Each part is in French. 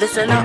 Listen up.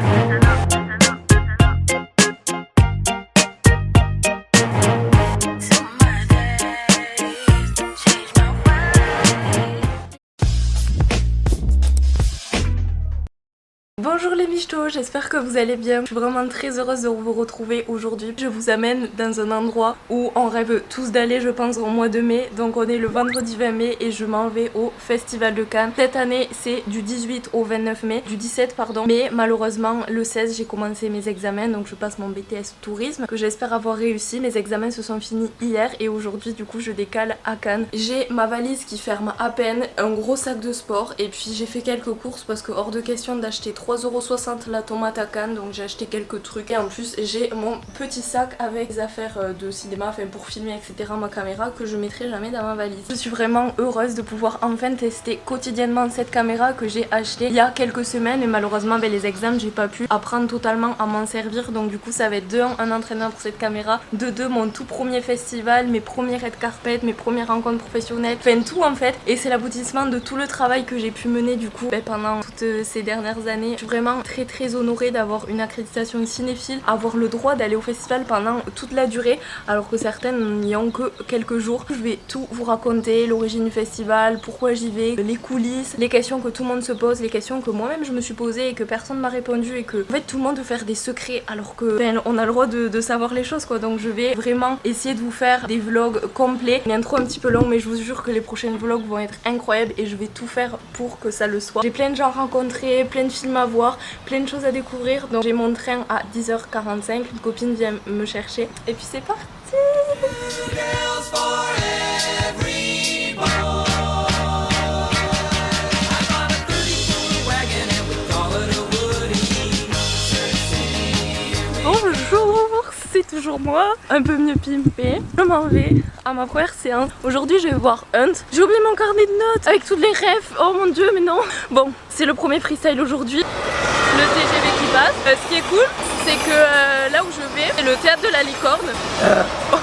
Bonjour les michtos, j'espère que vous allez bien. Je suis vraiment très heureuse de vous retrouver aujourd'hui. Je vous amène dans un endroit où on rêve tous d'aller, je pense, au mois de mai. Donc on est le vendredi 20 mai et je m'en vais au Festival de Cannes. Cette année c'est du 18 au 29 mai, du 17 pardon. Mais malheureusement le 16 j'ai commencé mes examens, donc je passe mon BTS tourisme que j'espère avoir réussi. Mes examens se sont finis hier et aujourd'hui du coup je décale à Cannes. J'ai ma valise qui ferme à peine, un gros sac de sport et puis j'ai fait quelques courses parce que hors de question d'acheter 3,60 € la tomate à Cannes, donc j'ai acheté quelques trucs et en plus j'ai mon petit sac avec des affaires de cinéma, enfin pour filmer etc, ma caméra que je mettrai jamais dans ma valise. Je suis vraiment heureuse de pouvoir enfin tester quotidiennement cette caméra que j'ai achetée il y a quelques semaines et malheureusement les examens j'ai pas pu apprendre totalement à m'en servir, donc du coup ça va être de 1 un entraînement pour cette caméra, de 2 mon tout premier festival, mes premiers red carpet, mes premières rencontres professionnelles, enfin tout en fait, et c'est l'aboutissement de tout le travail que j'ai pu mener du coup pendant toutes ces dernières années. Je suis vraiment très honorée d'avoir une accréditation cinéphile, avoir le droit d'aller au festival pendant toute la durée alors que certaines n'y ont que quelques jours. Je vais tout vous raconter, l'origine du festival, pourquoi j'y vais, les coulisses, les questions que tout le monde se pose, les questions que moi-même je me suis posées et que personne m'a répondu et que en fait tout le monde veut faire des secrets alors que on a le droit de savoir les choses quoi. Donc je vais vraiment essayer de vous faire des vlogs complets, une intro un petit peu longue mais je vous jure que les prochains vlogs vont être incroyables et je vais tout faire pour que ça le soit. J'ai plein de gens rencontrés, plein de films à voir, plein de choses à découvrir, donc j'ai mon train à 10h45, une copine vient me chercher et puis c'est parti. Bonjour, c'est toujours moi, un peu mieux pimpé. Je m'en vais à ma première séance. Aujourd'hui je vais voir Hunt. J'ai oublié mon carnet de notes avec toutes les refs, oh mon dieu mais non. Bon, c'est le premier freestyle aujourd'hui. Le TGV qui passe. Ce qui est cool, c'est que là où je vais, c'est le théâtre de la licorne. Oh,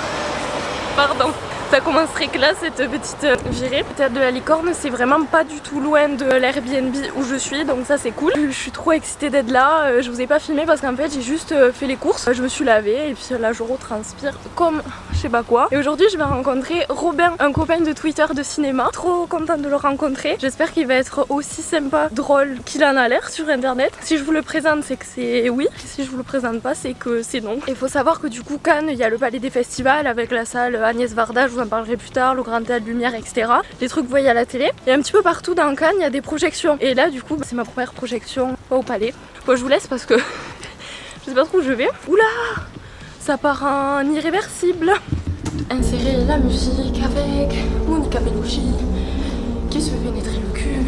pardon. Ça commence très classe cette petite virée. Le théâtre de la licorne, c'est vraiment pas du tout loin de l'Airbnb où je suis, donc ça c'est cool. Je suis trop excitée d'être là. Je vous ai pas filmé parce qu'en fait j'ai juste fait les courses. Je me suis lavée et puis là je retranspire comme je sais pas quoi. Et aujourd'hui je vais rencontrer Robin, un copain de Twitter de cinéma. Trop contente de le rencontrer. J'espère qu'il va être aussi sympa, drôle qu'il en a l'air sur internet. Si je vous le présente c'est que c'est oui. Si je vous le présente pas c'est que c'est non. Il faut savoir que du coup Cannes, il y a le palais des festivals avec la salle Agnès Varda, je vous en parlerai plus tard, le Grand Théâtre Lumière, etc. Les trucs que vous voyez à la télé. Et un petit peu partout dans Cannes, il y a des projections. Et là, du coup, c'est ma première projection au palais. Bon, je vous laisse parce que je sais pas trop où je vais. Oula, ça part en irréversible. Insérer la musique avec Monica Bellucci qui se fait pénétrer le cul.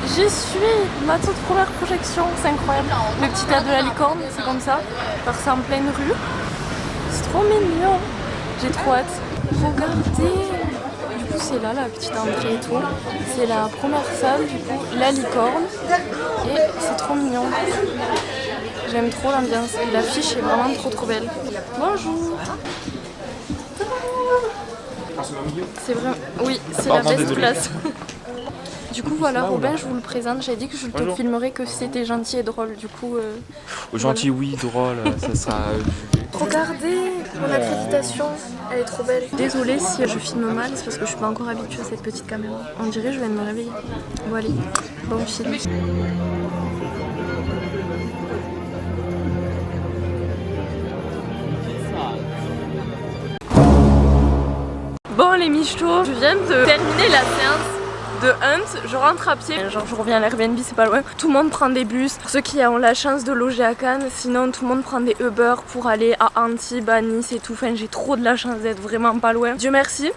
J'y suis, ma toute première projection, c'est incroyable. Le petit théâtre de la licorne, c'est comme ça. C'est en pleine rue. C'est trop mignon, j'ai trop hâte. Regardez, du coup c'est là la petite entrée et tout. C'est la première salle du coup, la licorne. Et c'est trop mignon. J'aime trop l'ambiance. Et l'affiche est vraiment trop belle. Bonjour. C'est vrai, oui, c'est la best place. Du coup voilà, Robin, je vous le présente. J'avais dit que je te filmerais que si c'était gentil et drôle. Du coup, gentil oui, drôle, ça sera. Regardez mon accréditation, elle est trop belle. Désolée si je filme mal, c'est parce que je suis pas encore habituée à cette petite caméra. On dirait que je viens de me réveiller. Bon allez, bon film. Bon les michtos, je viens de terminer la séance de Hunt, je rentre à pied, genre je reviens à l'Airbnb, c'est pas loin. Tout le monde prend des bus, pour ceux qui ont la chance de loger à Cannes, sinon tout le monde prend des Uber pour aller à Antibes, à Nice et tout. Enfin j'ai trop de la chance d'être vraiment pas loin. Dieu merci,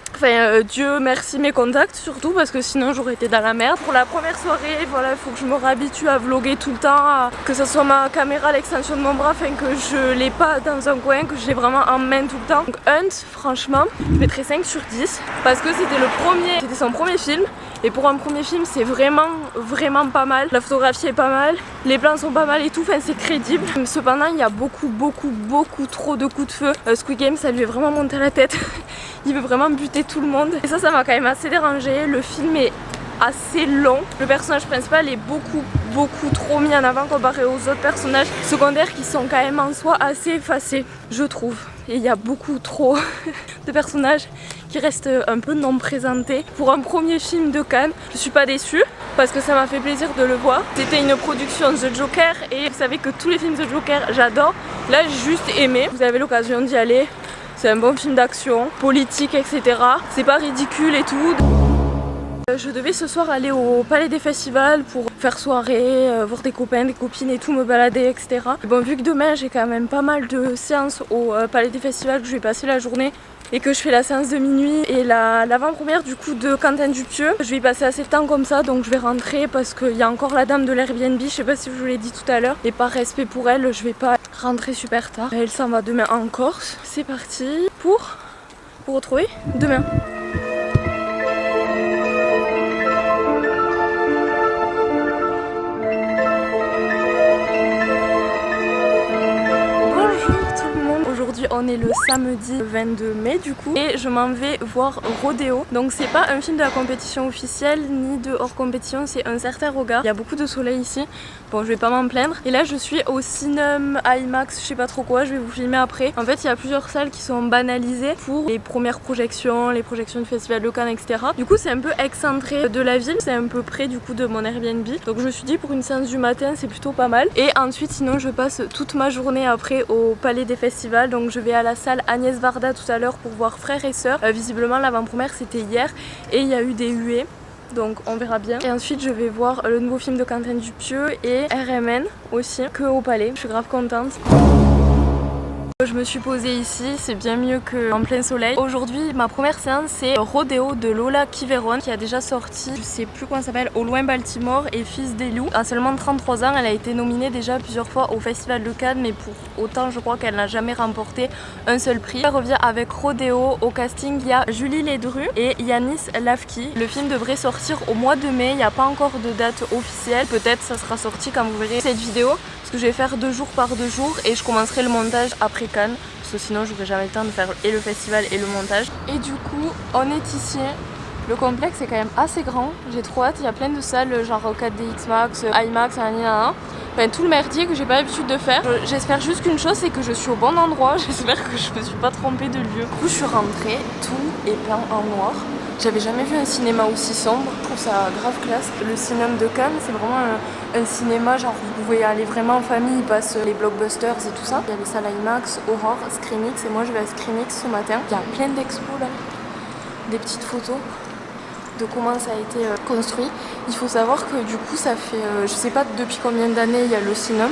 Dieu merci mes contacts surtout parce que sinon j'aurais été dans la merde. Pour la première soirée, voilà, il faut que je me réhabitue à vlogger tout le temps, que ce soit ma caméra, l'extension de mon bras, enfin que je l'ai pas dans un coin, que je l'ai vraiment en main tout le temps. Donc Hunt, franchement, je mettrais 5 sur 10 parce que c'était son premier film. Et pour un premier film, c'est vraiment pas mal. La photographie est pas mal, les plans sont pas mal et tout, enfin c'est crédible. Cependant, il y a beaucoup trop de coups de feu. Squid Game, ça lui est vraiment monté à la tête. Il veut vraiment buter tout le monde. Et ça m'a quand même assez dérangé. Le film est assez long. Le personnage principal est beaucoup trop mis en avant comparé aux autres personnages secondaires qui sont quand même en soi assez effacés, je trouve. Et il y a beaucoup trop de personnages qui restent un peu non présentés. Pour un premier film de Cannes, je suis pas déçue parce que ça m'a fait plaisir de le voir. C'était une production The Joker et vous savez que tous les films The Joker j'adore. Là j'ai juste aimé. Vous avez l'occasion d'y aller. C'est un bon film d'action, politique, etc. C'est pas ridicule et tout. Je devais ce soir aller au Palais des Festivals pour faire soirée, voir des copains, des copines et tout, me balader, etc. Bon, vu que demain j'ai quand même pas mal de séances au Palais des Festivals, que je vais passer la journée et que je fais la séance de minuit et l'avant-première du coup de Quentin Dupieux, je vais y passer assez de temps comme ça, donc je vais rentrer parce qu'il y a encore la dame de l'Airbnb, je sais pas si je vous l'ai dit tout à l'heure, et par respect pour elle, je vais pas rentrer super tard. Elle s'en va demain en Corse. C'est parti pour vous retrouver demain. Aujourd'hui on est le samedi 22 mai du coup et je m'en vais voir Rodéo. Donc c'est pas un film de la compétition officielle ni de hors compétition, c'est Un certain regard. Il y a beaucoup de soleil ici, bon je vais pas m'en plaindre. Et là je suis au Cinéma IMAX, je sais pas trop quoi, je vais vous filmer après. En fait il y a plusieurs salles qui sont banalisées pour les premières projections, les projections du Festival de Cannes, etc. Du coup c'est un peu excentré de la ville, c'est un peu près du coup de mon Airbnb. Donc je me suis dit pour une séance du matin c'est plutôt pas mal. Et ensuite sinon je passe toute ma journée après au Palais des Festivals. Donc je vais à la salle Agnès Varda tout à l'heure pour voir Frères et Sœurs. Visiblement l'avant-première c'était hier et il y a eu des huées. Donc on verra bien. Et ensuite je vais voir le nouveau film de Quentin Dupieux et RMN aussi, que au Palais. Je suis grave contente. Je me suis posée ici, c'est bien mieux qu'en plein soleil. Aujourd'hui, ma première séance, c'est Rodéo de Lola Kiveron qui a déjà sorti, je sais plus comment ça s'appelle, Au loin Baltimore et Fils des loups. À seulement 33 ans, elle a été nominée déjà plusieurs fois au Festival de Cannes, mais pour autant, je crois qu'elle n'a jamais remporté un seul prix. Elle revient avec Rodéo. Au casting, il y a Julie Ledru et Yanis Lavki. Le film devrait sortir au mois de mai, il n'y a pas encore de date officielle. Peut-être ça sera sorti quand vous verrez cette vidéo. Que je vais faire 2 jours par 2 jours et je commencerai le montage après Cannes parce que sinon j'aurai jamais le temps de faire et le festival et le montage. Et du coup on est ici, le complexe est quand même assez grand, j'ai trop hâte, il y a plein de salles genre 4DX Max, IMAX, enfin tout le merdier que j'ai pas l'habitude de faire. J'espère juste qu'une chose, c'est que je suis au bon endroit, j'espère que je me suis pas trompée de lieu. Du coup je suis rentrée, tout est peint en noir. J'avais jamais vu un cinéma aussi sombre, je trouve ça grave classe. Le cinéma de Cannes, c'est vraiment un cinéma genre vous pouvez aller vraiment en famille, ils passent les blockbusters et tout ça. Il y a les salles IMAX, Aurore, ScreenX et moi je vais à ScreenX ce matin. Il y a plein d'expos là, des petites photos de comment ça a été construit. Il faut savoir que du coup ça fait, je sais pas depuis combien d'années il y a le cinéma,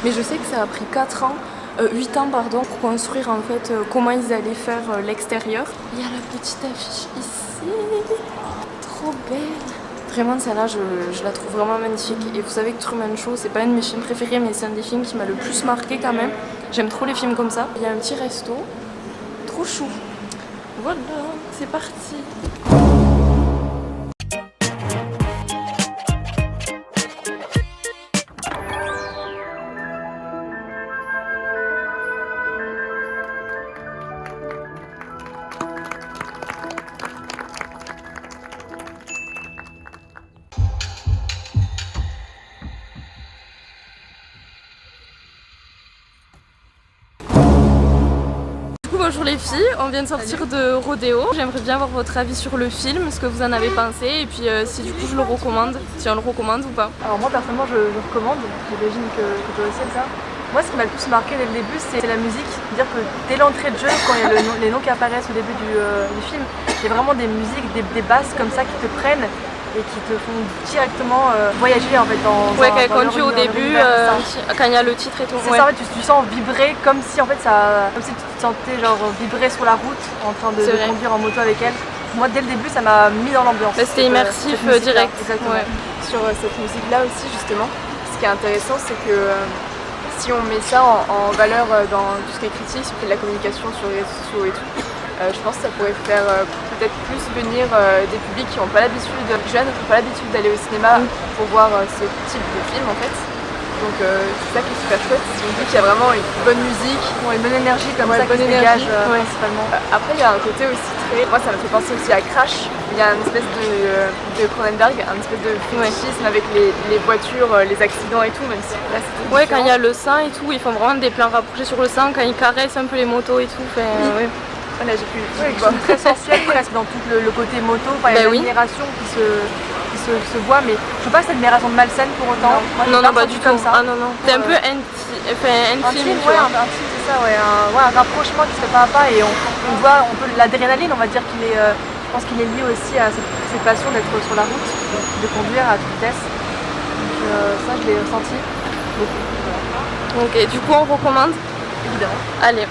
mais je sais que ça a pris 8 ans pardon, pour construire en fait comment ils allaient faire l'extérieur. Il y a la petite affiche ici, trop belle. Vraiment celle-là je la trouve vraiment magnifique. Et vous savez que Truman Show c'est pas un de mes films préférés mais c'est un des films qui m'a le plus marqué quand même. J'aime trop les films comme ça. Il y a un petit resto, trop chou. Voilà, c'est parti. Bonjour les filles, on vient de sortir de Rodéo. J'aimerais bien avoir votre avis sur le film, ce que vous en avez pensé et puis si du coup je le recommande, si on le recommande ou pas. Alors moi personnellement je recommande, j'imagine que toi aussi ça. Moi ce qui m'a le plus marqué dès le début c'est la musique, c'est-à-dire que dès l'entrée de jeu, quand il y a les noms qui apparaissent au début du film, il y a vraiment des musiques, des basses comme ça qui te prennent et qui te font directement voyager en fait dans qu'elle conduit au début, quand il y a le titre et tout. C'est ça, en fait, tu sens vibrer comme si en fait comme si tu te sentais genre vibrer sur la route en train de conduire en moto avec elle. Moi dès le début ça m'a mis dans l'ambiance. C'était immersif direct. Exactement. Ouais. Sur cette musique là aussi justement, ce qui est intéressant c'est que si on met ça en valeur dans tout ce qui est critique, si on fait de la communication sur les réseaux sociaux et tout, je pense que ça pourrait faire peut-être plus venir des publics qui n'ont pas l'habitude, jeunes qui n'ont pas l'habitude d'aller au cinéma pour voir ce type de film en fait. Donc c'est ça qui est super chouette. On dit qu'il y a vraiment une bonne musique, Une bonne énergie comme ça qui bonne se énergie, dégage principalement. Après il y a un côté aussi très... Moi ça me fait penser aussi à Crash. Il y a une espèce de Cronenberg, un espèce de fétichisme avec les voitures, les accidents et tout, même si là c'était Ouais, quand il y a le sang et tout, ils font vraiment des plans rapprochés sur le sang, quand ils caressent un peu les motos et tout. Ouais. Là j'ai pu Ils sont très sensuels presque dans tout le côté moto. Enfin, il y a une admiration qui se voit, mais je veux pas cette admiration de malsaine pour autant. Non, pas du tout. Comme ça. Ah non. C'est un peu intime. Intime, c'est ça, un rapprochement qui se fait pas à pas et on voit l'adrénaline, on va dire qu'il est, je pense qu'il est lié aussi à cette passion d'être sur la route, de conduire à toute vitesse. Donc ça je l'ai ressenti beaucoup. Ok, du coup on recommande Évidemment. Allez.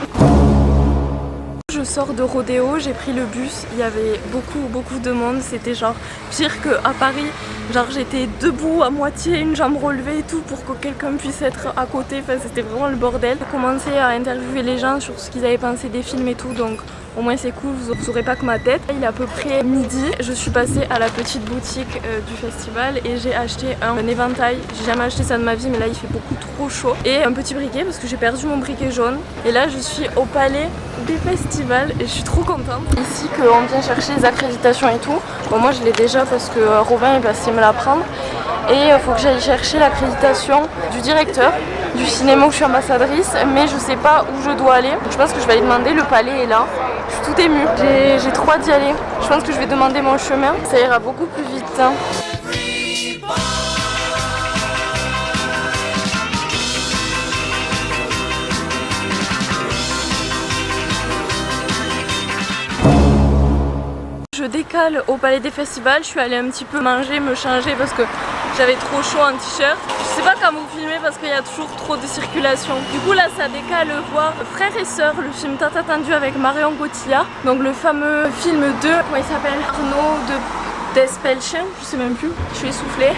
Je sors de rodéo, j'ai pris le bus, il y avait beaucoup de monde, c'était genre pire qu'à Paris, genre j'étais debout à moitié, une jambe relevée et tout pour que quelqu'un puisse être à côté, enfin c'était vraiment le bordel. J'ai commencé à interviewer les gens sur ce qu'ils avaient pensé des films et tout, donc au moins c'est cool, vous n'aurez pas que ma tête. Il est à peu près midi, je suis passée à la petite boutique du festival et j'ai acheté un éventail. J'ai jamais acheté ça de ma vie mais là il fait beaucoup trop chaud. Et un petit briquet parce que j'ai perdu mon briquet jaune. Et là je suis au palais des festivals et je suis trop contente. Ici qu'on vient chercher les accréditations et tout. Bon moi je l'ai déjà parce que Robin est passé me la prendre. Et il faut que j'aille chercher l'accréditation du directeur du cinéma où je suis ambassadrice, mais je sais pas où je dois aller. Je pense que je vais aller demander, le palais est là. Je suis tout émue, j'ai trop hâte d'y aller. Je pense que je vais demander mon chemin, ça ira beaucoup plus vite. Hein. Je décale au palais des festivals, je suis allée un petit peu manger, me changer parce que j'avais trop chaud en t-shirt. Je sais pas quand vous filmez parce qu'il y a toujours trop de circulation. Du coup là ça décale voir Frères et Sœurs, le film tant attendu avec Marion Cotillard. Donc le fameux film de, comment il s'appelle, Arnaud de Despelchen, je sais même plus, je suis essoufflée.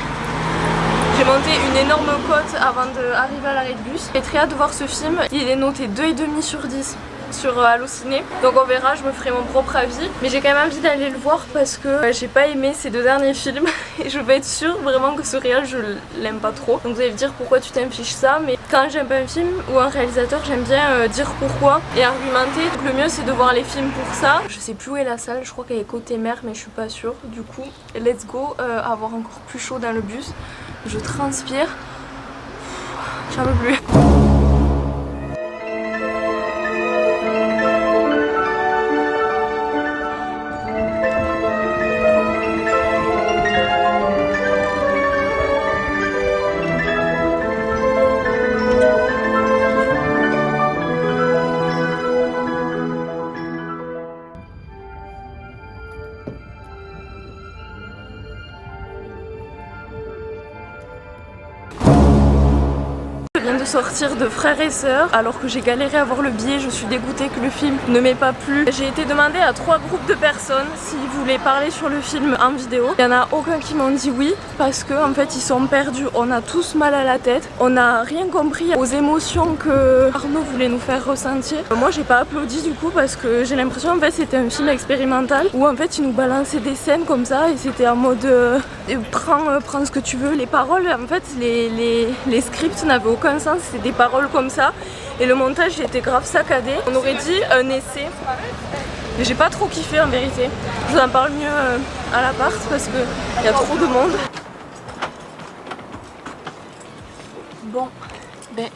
J'ai monté une énorme côte avant d'arriver à l'arrêt de bus. J'ai très hâte de voir ce film, il est noté 2,5 sur 10. Sur Allociné, donc on verra, je me ferai mon propre avis, mais j'ai quand même envie d'aller le voir parce que j'ai pas aimé ces deux derniers films et je veux être sûre vraiment que ce réel je l'aime pas trop. Donc vous allez me dire pourquoi tu t'infliges ça, mais quand j'aime pas un film ou un réalisateur j'aime bien dire pourquoi et argumenter. Donc le mieux c'est de voir les films pour ça. Je sais plus où est la salle, je crois qu'elle est côté mer mais je suis pas sûre. Du coup let's go, avoir encore plus chaud dans le bus, je transpire, j'en peux plus. Je viens de sortir de Frères et Sœurs alors que j'ai galéré à avoir le billet, je suis dégoûtée que le film ne m'ait pas plu. J'ai été demandée à 3 groupes de personnes s'ils voulaient parler sur le film en vidéo. Il n'y en a aucun qui m'ont dit oui parce que en fait ils sont perdus, on a tous mal à la tête, on n'a rien compris aux émotions que Arnaud voulait nous faire ressentir. Moi j'ai pas applaudi du coup parce que j'ai l'impression en fait c'était un film expérimental où en fait ils nous balançaient des scènes comme ça et c'était en mode prends ce que tu veux. Les paroles en fait les scripts n'avaient aucun sens, c'était des paroles comme ça et le montage était grave saccadé. On aurait dit un essai mais j'ai pas trop kiffé en vérité. Je vous en parle mieux à l'appart parce qu'il y a trop de monde. Bon,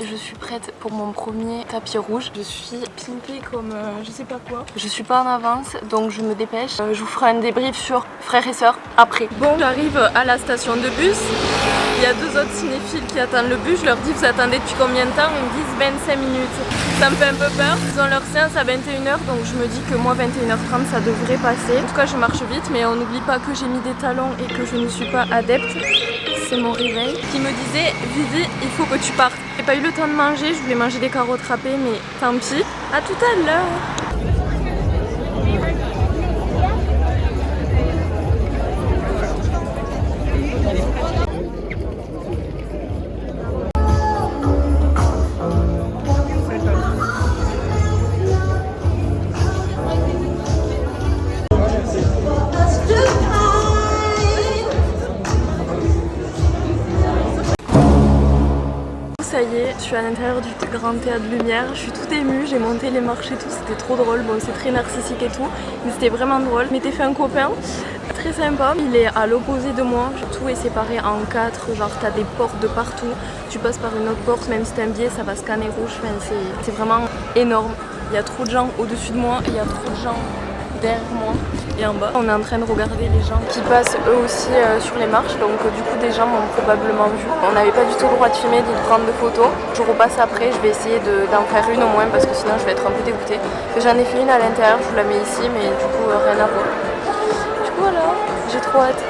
je suis prête pour mon premier tapis rouge. Je suis pimpée comme je sais pas quoi. Je suis pas en avance donc je me dépêche. Je vous ferai un débrief sur Frères et Sœurs après. Bon, j'arrive à la station de bus. Il y a 2 autres cinéphiles qui attendent le bus. Je leur dis vous attendez depuis combien de temps? Ils me disent 25 minutes. Ça me fait un peu peur. Ils ont leur séance à 21h donc je me dis que moi 21h30 ça devrait passer. En tout cas je marche vite mais on n'oublie pas que j'ai mis des talons et que je ne suis pas adepte. C'est mon réveil qui me disait Vivi il faut que tu partes. J'ai pas eu le temps de manger, je voulais manger des carottes râpées mais tant pis. À tout à l'heure. suis à l'intérieur du Grand Théâtre Lumière, je suis toute émue, j'ai monté les marches et tout, c'était trop drôle. Bon, c'est très narcissique et tout, mais c'était vraiment drôle. Je m'étais fait un copain, très sympa. Il est à l'opposé de moi, tout est séparé en 4, genre t'as des portes de partout. Tu passes par une autre porte, même si t'as un billet, ça va scanner rouge. Enfin, c'est vraiment énorme. Il y a trop de gens au-dessus de moi, et il y a trop de gens derrière moi et en bas. On est en train de regarder les gens qui passent eux aussi sur les marches, donc du coup des gens m'ont probablement vu. On n'avait pas du tout le droit de filmer, ni de prendre de photos. Je repasse après, je vais essayer d'en faire une au moins parce que sinon je vais être un peu dégoûtée. J'en ai fait une à l'intérieur, je vous la mets ici, mais du coup rien à voir. Du coup voilà, j'ai trop hâte.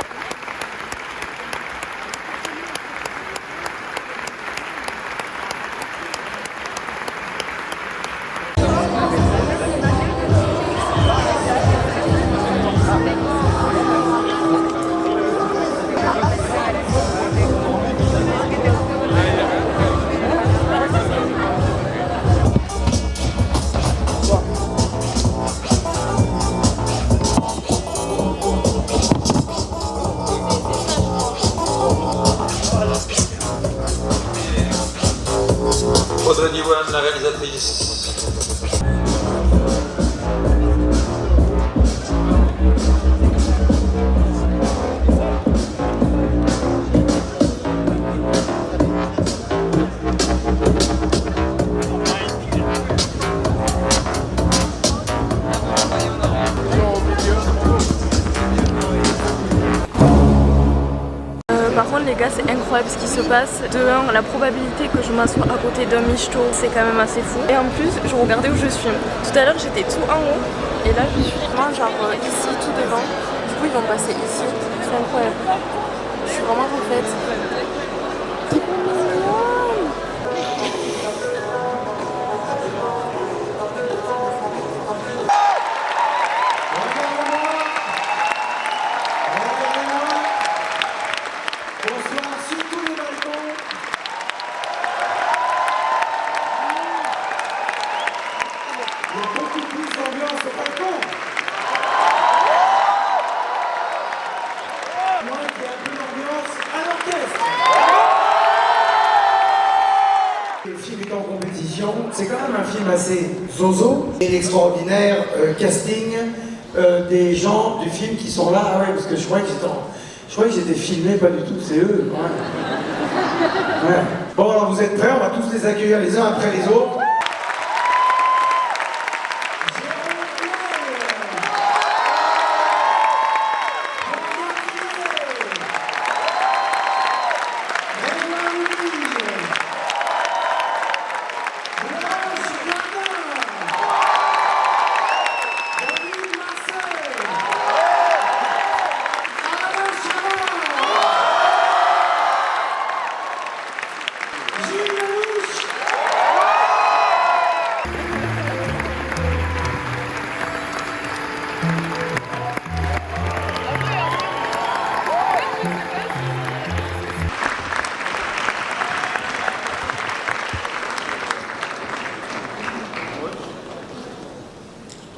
Audrey Diwan, la réalisatrice. Par contre les gars, c'est incroyable ce qui se passe. De 1, la probabilité que je m'assoie à côté d'un michto, c'est quand même assez fou. Et en plus, je regardais où je suis. Tout à l'heure j'étais tout en haut et là je suis vraiment genre ici, tout devant. Du coup ils vont passer ici, c'est incroyable. Je suis vraiment refaite. Le film est en compétition, c'est quand même un film assez zozo et l'extraordinaire casting des gens du film qui sont là. Ah ouais, parce que je croyais que j'étais filmé, pas du tout, c'est eux. Ouais. Ouais. Bon, alors vous êtes prêts, on va tous les accueillir les uns après les autres.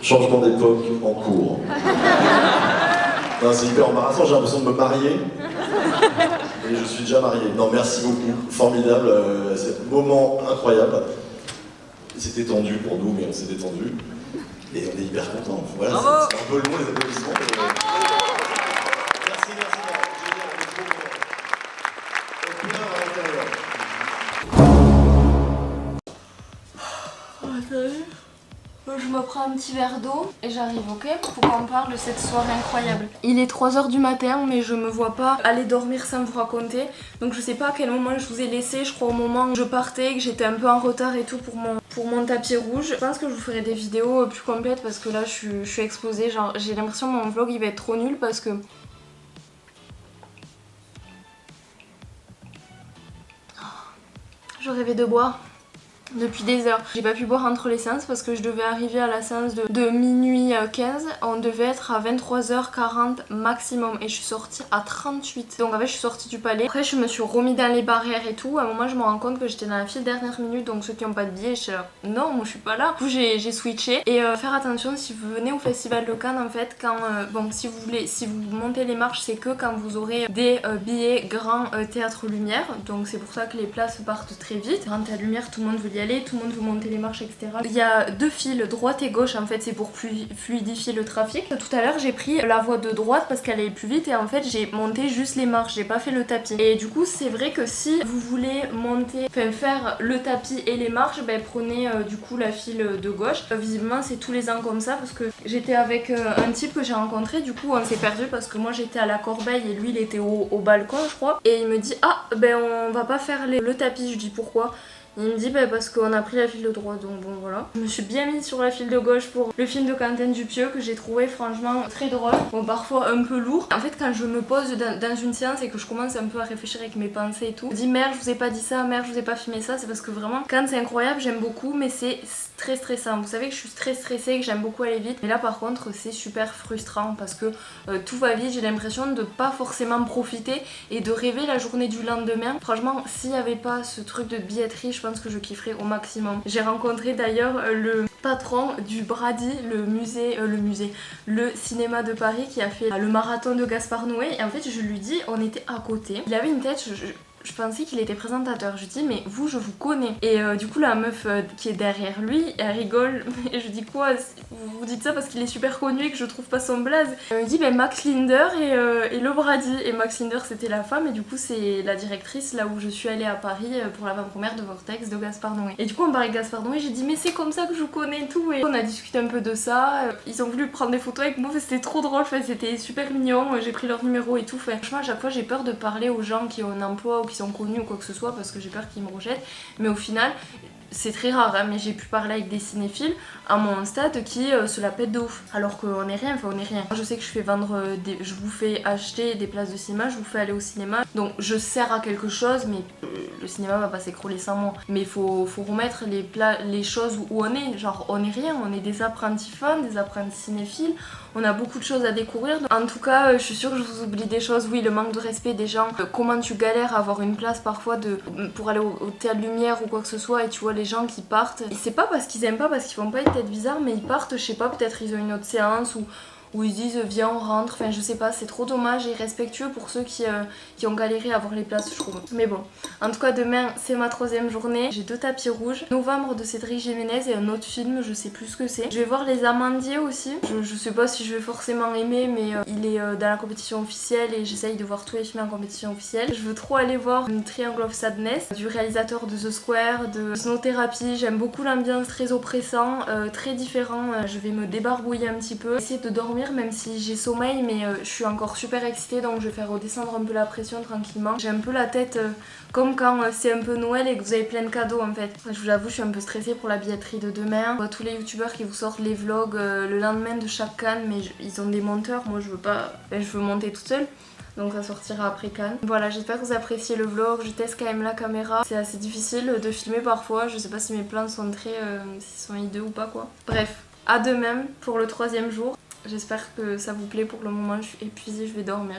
Changement d'époque en cours. Non, c'est hyper embarrassant, j'ai l'impression de me marier. Et je suis déjà marié. Non, merci beaucoup, formidable, c'est un moment incroyable. C'était tendu pour nous, mais on s'est détendu. Et on est hyper contents. Voilà, c'est un peu long les applaudissements. Mais... Merci, génial, on est trop contents. Au plein à l'intérieur. Je me prends un petit verre d'eau et j'arrive, ok? Faut qu'on parle de cette soirée incroyable. Il est 3 h du matin, mais je me vois pas aller dormir sans vous raconter. Donc je sais pas à quel moment je vous ai laissé, je crois au moment où je partais, que j'étais un peu en retard et tout pour mon tapis rouge. Je pense que je vous ferai des vidéos plus complètes parce que là je suis explosée. Genre j'ai l'impression que mon vlog il va être trop nul parce que... Je rêvais de boire. depuis des heures. J'ai pas pu boire entre les séances parce que je devais arriver à la séance de minuit 15. On devait être à 23h40 maximum et je suis sortie à 38. Donc en fait je suis sortie du palais. Après je me suis remis dans les barrières et tout. À un moment je me rends compte que j'étais dans la file dernière minute, donc ceux qui n'ont pas de billet, je suis là, non moi je suis pas là. Du coup j'ai switché. Et faire attention si vous venez au festival de Cannes en fait, quand bon si vous montez les marches, c'est que quand vous aurez des billets grand théâtre lumière. Donc c'est pour ça que les places partent très vite. Grand théâtre lumière, tout le monde veut y aller, tout le monde veut monter les marches, etc. Il y a deux files, droite et gauche, en fait c'est pour fluidifier le trafic. Tout à l'heure j'ai pris la voie de droite parce qu'elle allait plus vite et en fait j'ai monté juste les marches, j'ai pas fait le tapis. Et du coup c'est vrai que si vous voulez monter, enfin faire le tapis et les marches, ben prenez du coup la file de gauche. Visiblement c'est tous les ans comme ça parce que j'étais avec un type que j'ai rencontré, du coup on s'est perdu parce que moi j'étais à la corbeille et lui il était au balcon je crois. Et il me dit ah ben on va pas faire le tapis, je dis pourquoi? Il me dit bah parce qu'on a pris la file de droite, donc bon voilà. Je me suis bien mise sur la file de gauche pour le film de Quentin Dupieux que j'ai trouvé franchement très drôle, bon parfois un peu lourd. En fait quand je me pose dans une séance et que je commence un peu à réfléchir avec mes pensées et tout, je me dis merde je vous ai pas dit ça, merde je vous ai pas filmé ça, c'est parce que vraiment Cannes c'est incroyable, j'aime beaucoup mais c'est très stressant. Vous savez que je suis très stressée et que j'aime beaucoup aller vite, mais là par contre c'est super frustrant parce que tout va vite, j'ai l'impression de pas forcément profiter et de rêver la journée du lendemain. Franchement s'il y avait pas ce truc de billetterie, je pense que je kifferais au maximum. J'ai rencontré d'ailleurs le patron du Brady, le cinéma de Paris qui a fait le marathon de Gaspard Noé, et en fait je lui dis, on était à côté, il avait une tête, je pensais qu'il était présentateur. Je dis mais vous je vous connais. Et du coup la meuf qui est derrière lui elle rigole et je dis quoi, vous dites ça parce qu'il est super connu et que je trouve pas son blaze. Elle me dit ben Max Linder et le Brady. Et Max Linder c'était la femme et du coup c'est la directrice là où je suis allée à Paris pour l'avant-première de Vortex de Gaspard Noé. Et du coup on parlait de Gaspard Noé, j'ai dit mais c'est comme ça que je vous connais et tout, et on a discuté un peu de ça. Ils ont voulu prendre des photos avec moi, c'était trop drôle, enfin, c'était super mignon, j'ai pris leur numéro et tout. Enfin, franchement à chaque fois j'ai peur de parler aux gens qui ont un emploi ou qui sont connus ou quoi que ce soit parce que j'ai peur qu'ils me rejettent, mais au final c'est très rare hein, mais j'ai pu parler avec des cinéphiles à mon stade qui se la pètent de ouf alors qu'on est rien, enfin on est rien. Je sais que je fais vendre je vous fais acheter des places de cinéma, je vous fais aller au cinéma, donc je sers à quelque chose, mais le cinéma va pas s'écrouler sans moi. Mais faut remettre les choses où on est, genre on est rien, on est des apprentis fans, des apprentis cinéphiles, on a beaucoup de choses à découvrir. En tout cas je suis sûre que je vous oublie des choses, oui le manque de respect des gens, comment tu galères à avoir une place parfois pour aller au théâtre lumière ou quoi que ce soit, et tu vois les gens qui partent, et c'est pas parce qu'ils aiment pas, parce qu'ils font pas une tête bizarre, mais ils partent, je sais pas, peut-être ils ont une autre séance où ils disent viens on rentre, enfin je sais pas, c'est trop dommage et respectueux pour ceux qui ont galéré à avoir les places je trouve. Mais bon, en tout cas demain c'est ma 3e journée, j'ai 2 tapis rouges, Novembre de Cédric Jiménez et un autre film, je sais plus ce que c'est. Je vais voir Les Amandiers aussi, je sais pas si je vais forcément aimer, mais il est dans la compétition officielle et j'essaye de voir tous les films en compétition officielle. Je veux trop aller voir Triangle of Sadness du réalisateur de The Square, de Snow Therapy, j'aime beaucoup l'ambiance, très oppressant, très différent. Je vais me débarbouiller un petit peu, essayer de dormir même si j'ai sommeil, mais je suis encore super excitée, donc je vais faire redescendre un peu la pression tranquillement. J'ai un peu la tête comme quand c'est un peu Noël et que vous avez plein de cadeaux en fait. Je vous avoue je suis un peu stressée pour la billetterie de demain. Je vois tous les youtubeurs qui vous sortent les vlogs le lendemain de chaque Cannes, mais ils ont des monteurs, moi je veux pas, je veux monter toute seule. Donc ça sortira après Cannes. Voilà, j'espère que vous appréciez le vlog, je teste quand même la caméra. C'est assez difficile de filmer parfois, je sais pas si mes plans sont très s'ils sont hideux ou pas quoi. Bref, à demain pour le 3e jour. J'espère que ça vous plaît. Pour le moment je suis épuisée, je vais dormir.